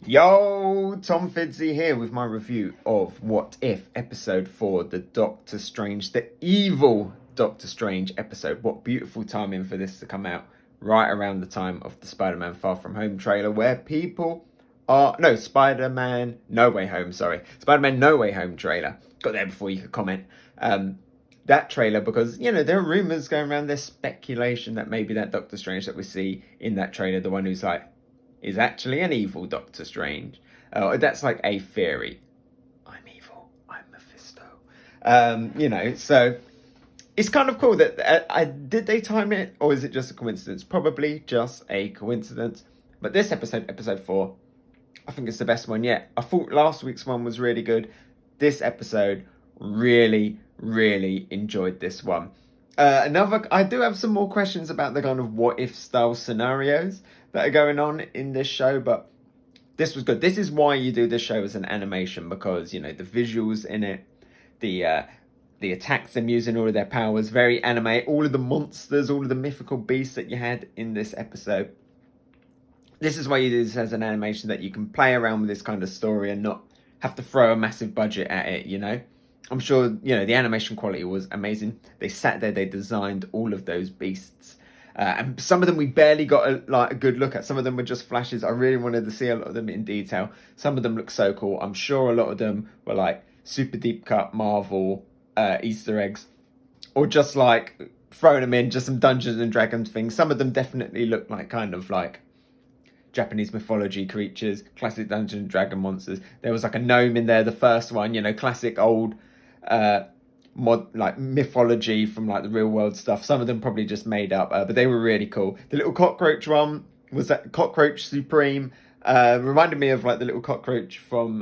Yo, Tom Fiddzy here with my review of What If Episode 4, the Doctor Strange, the evil Doctor Strange episode. What beautiful timing for this to come out right around the time of the Spider-Man Far From Home trailer, where people are... No, Spider-Man No Way Home, sorry. Spider-Man No Way Home trailer. Got there before you could comment. That trailer, because, you know, there are rumours going around, there's speculation that maybe that Doctor Strange that we see in that trailer, the one who's like, is actually an evil Doctor Strange. That's like a theory. I'm evil. I'm Mephisto. So it's kind of cool that did they time it, or is it just a coincidence? Probably just a coincidence. But this episode, episode 4, I think it's the best one yet. I thought last week's one was really good. This episode, really enjoyed this one. I do have some more questions about the kind of what if style scenarios that are going on in this show, but this was good. This is why you do this show as an animation, because, you know, the visuals in it, the attacks them using all of their powers, very anime, all of the monsters, all of the mythical beasts that you had in this episode. This is why you do this as an animation, that you can play around with this kind of story and not have to throw a massive budget at it, you know? I'm sure, you know, the animation quality was amazing. They sat there, they designed all of those beasts. And some of them we barely got a good look at. Some of them were just flashes. I really wanted to see a lot of them in detail. Some of them look so cool. I'm sure a lot of them were like super deep cut Marvel Easter eggs. Or just like throwing them in, just some Dungeons and Dragons things. Some of them definitely look like kind of like Japanese mythology creatures, classic Dungeons and Dragon monsters. There was like a gnome in there, the first one, you know, classic old like mythology from like the real world stuff. Some of them probably just made up, but they were really cool. The little cockroach one was that Cockroach Supreme. Reminded me of like the little cockroach from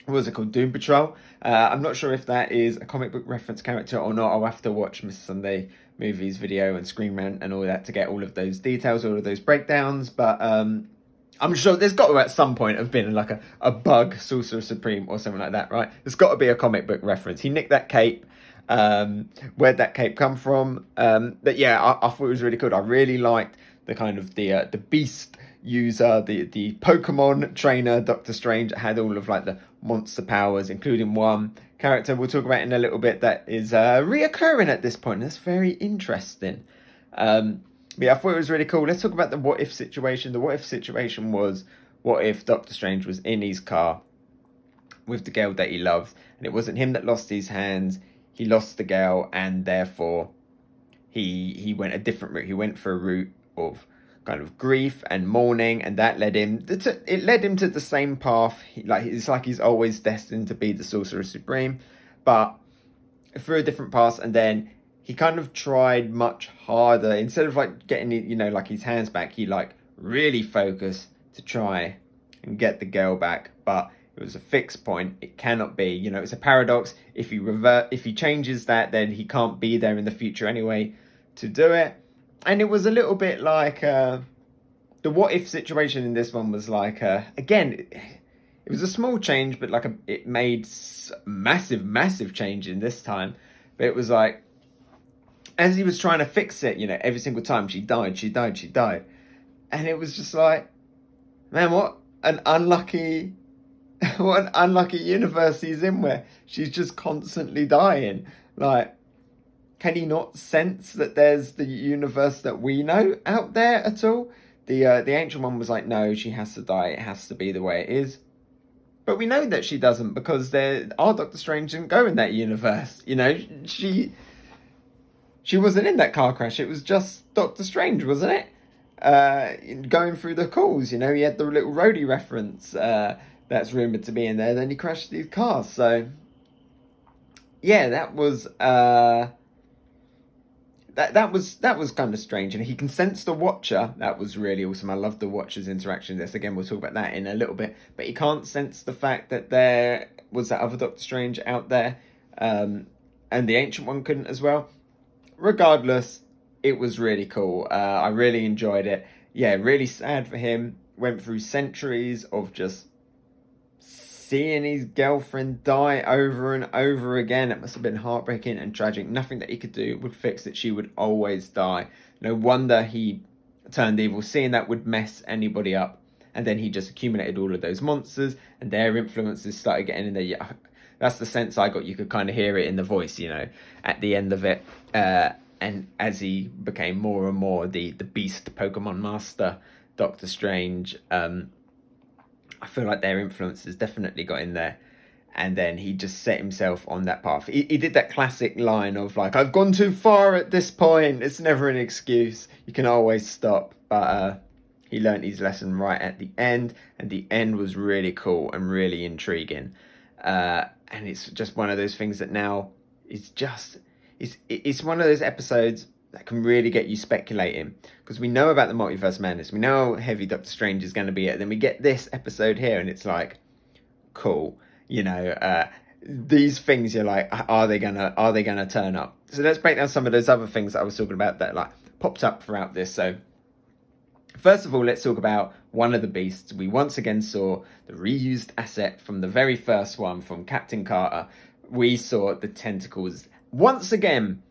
what was it called, Doom Patrol. I'm not sure if that is a comic book reference character or not. I'll have to watch Mr. Sunday Movies video and Screen Rant and all that to get all of those details, all of those breakdowns, but I'm sure there's got to at some point have been like a bug Sorcerer Supreme or something like that, right? There's got to be a comic book reference. He nicked that cape. Where'd that cape come from? But yeah, I thought it was really cool. I really liked the kind of the beast user, the Pokemon trainer, Doctor Strange, had all of like the monster powers, including one character we'll talk about in a little bit that is reoccurring at this point. That's very interesting. Yeah, I thought it was really cool. Let's talk about the what if situation. The what if situation was, what if Doctor Strange was in his car with the girl that he loves, and it wasn't him that lost his hands, he lost the girl, and therefore he went a different route. He went for a route of kind of grief and mourning, and that led him to the same path. It's like he's always destined to be the Sorcerer Supreme, but through a different path. And then he kind of tried much harder. Instead of like getting, you know, like his hands back, he like really focused to try and get the girl back. But it was a fixed point. It cannot be, you know, it's a paradox. If he changes that, then he can't be there in the future anyway to do it. And it was a little bit like the what if situation in this one was like again, it was a small change, but like it made massive change in this time. But it was like, as he was trying to fix it, you know, every single time she died. And it was just like, man, what an unlucky universe he's in, where she's just constantly dying. Like, can he not sense that there's the universe that we know out there at all? The ancient one was like, no, she has to die. It has to be the way it is. But we know that she doesn't, because our Doctor Strange didn't go in that universe. You know, she wasn't in that car crash. It was just Doctor Strange, wasn't it? Going through the calls, you know, he had the little roadie reference that's rumoured to be in there. Then he crashed these cars. So, yeah, that was that was kind of strange. And he can sense the Watcher. That was really awesome. I love the Watcher's interaction in this. Again, we'll talk about that in a little bit. But he can't sense the fact that there was that other Doctor Strange out there. And the Ancient One couldn't as well. Regardless, it was really cool. I really enjoyed it. Yeah, really sad for him. Went through centuries of just seeing his girlfriend die over and over again. It must have been heartbreaking and tragic. Nothing that he could do would fix it. She would always die. No wonder he turned evil. Seeing that would mess anybody up. and then he just accumulated all of those monsters, and their influences started getting in there. Yeah, that's the sense I got. You could kind of hear it in the voice, at the end of it. And as he became more and more the beast Pokemon master, Doctor Strange, I feel like their influences definitely got in there. And then he just set himself on that path. He did that classic line of like, I've gone too far at this point. It's never an excuse. You can always stop. But he learned his lesson right at the end. And the end was really cool and really intriguing. And it's just one of those things that now is just... It's one of those episodes that can really get you speculating. Because we know about the Multiverse Madness. We know how heavy Doctor Strange is going to be. And then we get this episode here and it's like, cool. These things you're like, are they gonna turn up? So let's break down some of those other things that I was talking about that like popped up throughout this. So first of all, let's talk about one of the beasts. We once again saw the reused asset from the very first one from Captain Carter. We saw the tentacles once again.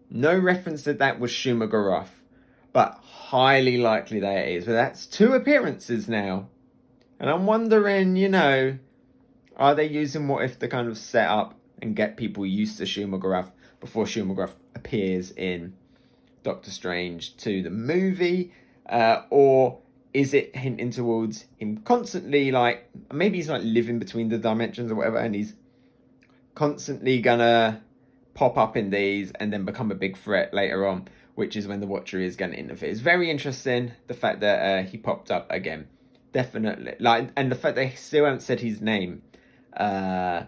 No reference that was Shumagorath, but highly likely that it is. But that's 2 appearances now, and I'm wondering, are they using What If to kind of set up and get people used to Shumagorath before Shumagorath appears in Doctor Strange 2, the movie? Or is it hinting towards him constantly, like, maybe he's like living between the dimensions or whatever, and he's constantly gonna pop up in these and then become a big threat later on, which is when the Watcher is going to interfere. It's very interesting, the fact that he popped up again. Definitely. And the fact they still haven't said his name. I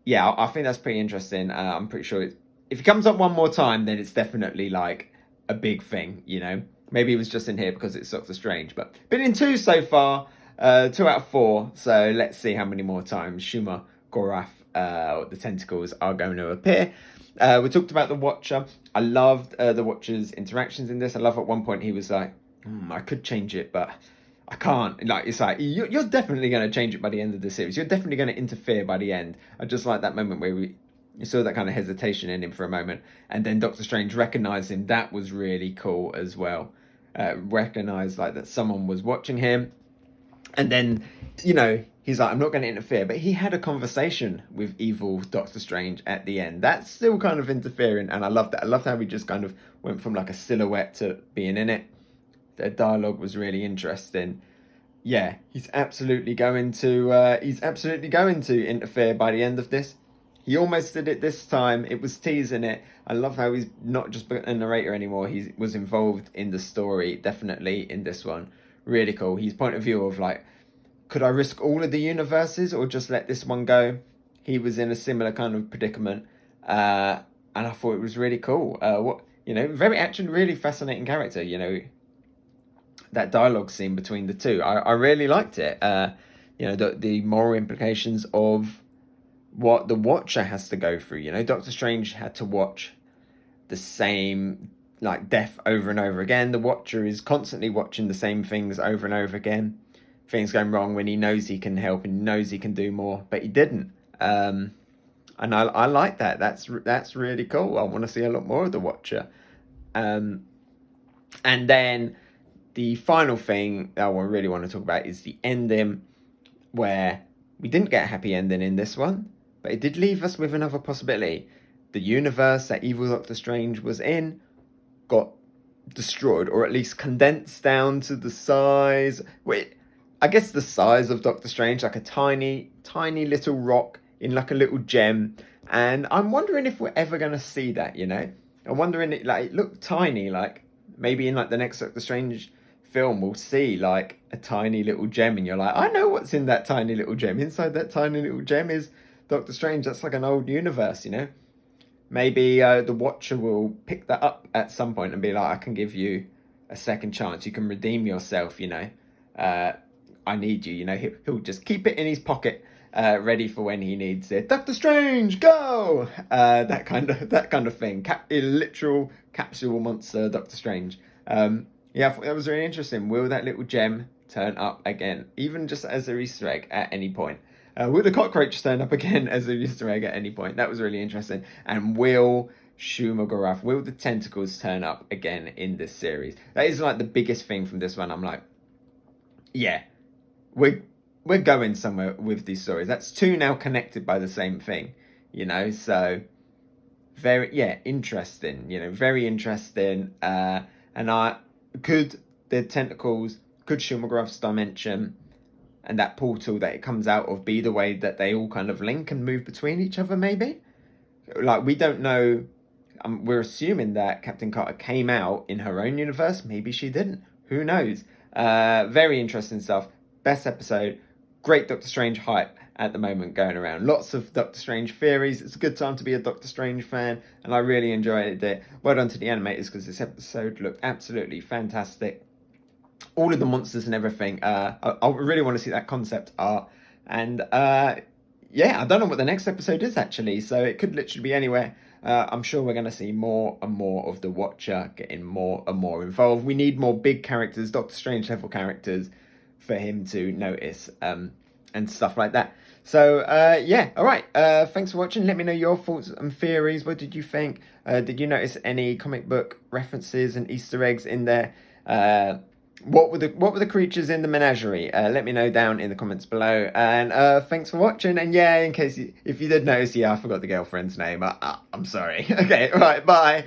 think that's pretty interesting. I'm pretty sure if he comes up one more time, then it's definitely like a big thing, Maybe he was just in here because it's Doctor Strange, but been in 2 so far, 2 out of 4. So let's see how many more times Shuma Gorath, the tentacles, are going to appear. We talked about the Watcher. I loved the Watcher's interactions in this. I love at one point he was like, I could change it, but I can't. Like, it's like, you're definitely going to change it by the end of the series. You're definitely going to interfere by the end. I just like that moment where you saw that kind of hesitation in him for a moment. And then Doctor Strange recognized him. That was really cool as well. Recognized like that someone was watching him. And then, he's like, I'm not going to interfere. But he had a conversation with evil Doctor Strange at the end. That's still kind of interfering. And I love that. I love how we just kind of went from like a silhouette to being in it. Their dialogue was really interesting. Yeah, he's absolutely going to interfere by the end of this. He almost did it this time. It was teasing it. I love how he's not just a narrator anymore. He was involved in the story, definitely in this one. Really cool. His point of view of like, could I risk all of the universes or just let this one go? He was in a similar kind of predicament. And I thought it was really cool. Very action, really fascinating character, that dialogue scene between the 2. I really liked it. The moral implications of what the Watcher has to go through. Doctor Strange had to watch the same like death over and over again. The Watcher is constantly watching the same things over and over again. Things going wrong when he knows he can help and knows he can do more, but he didn't. And I like that. That's really cool. I want to see a lot more of the Watcher. And then the final thing I really want to talk about is the ending, where we didn't get a happy ending in this one, but it did leave us with another possibility. The universe that evil Doctor Strange was in got destroyed, or at least condensed down to the size... I guess the size of Doctor Strange, like a tiny, tiny little rock in like a little gem. And I'm wondering if we're ever going to see that, I'm wondering, it looked tiny, like maybe in like the next Doctor Strange film we'll see like a tiny little gem and you're like, I know what's in that tiny little gem. Inside that tiny little gem is Doctor Strange. That's like an old universe, Maybe the Watcher will pick that up at some point and be like, I can give you a second chance. You can redeem yourself, I need you, he'll just keep it in his pocket, ready for when he needs it. Doctor Strange, go! That kind of thing. A literal capsule monster, Doctor Strange. I thought that was really interesting. Will that little gem turn up again, even just as an Easter egg at any point? Will the cockroach turn up again as an Easter egg at any point? That was really interesting. And will Shumagorath, will the tentacles turn up again in this series? That is like the biggest thing from this one. I'm like, yeah, we're going somewhere with these stories. That's two now connected by the same thing, so very interesting, very interesting. And could the tentacles, could Shumagroff's dimension and that portal that it comes out of be the way that they all kind of link and move between each other, maybe? Like, we don't know. We're assuming that Captain Carter came out in her own universe. Maybe she didn't. Who knows? Very interesting stuff. Best episode. Great Doctor Strange hype at the moment going around. Lots of Doctor Strange theories. It's a good time to be a Doctor Strange fan, and I really enjoyed it. Well done to the animators, because this episode looked absolutely fantastic. All of the monsters and everything. I really want to see that concept art. And yeah, I don't know what the next episode is, actually, so it could literally be anywhere. I'm sure we're going to see more and more of the Watcher getting more and more involved. We need more big characters, Doctor Strange level characters, for him to notice and stuff like that. So yeah, all right. Thanks for watching. Let me know your thoughts and theories. What did you think? Did you notice any comic book references and Easter eggs in there? What were the creatures in the menagerie? Let me know down in the comments below. And thanks for watching. And yeah, in case if you did notice, yeah, I forgot the girlfriend's name. I'm sorry. Okay, all right, bye.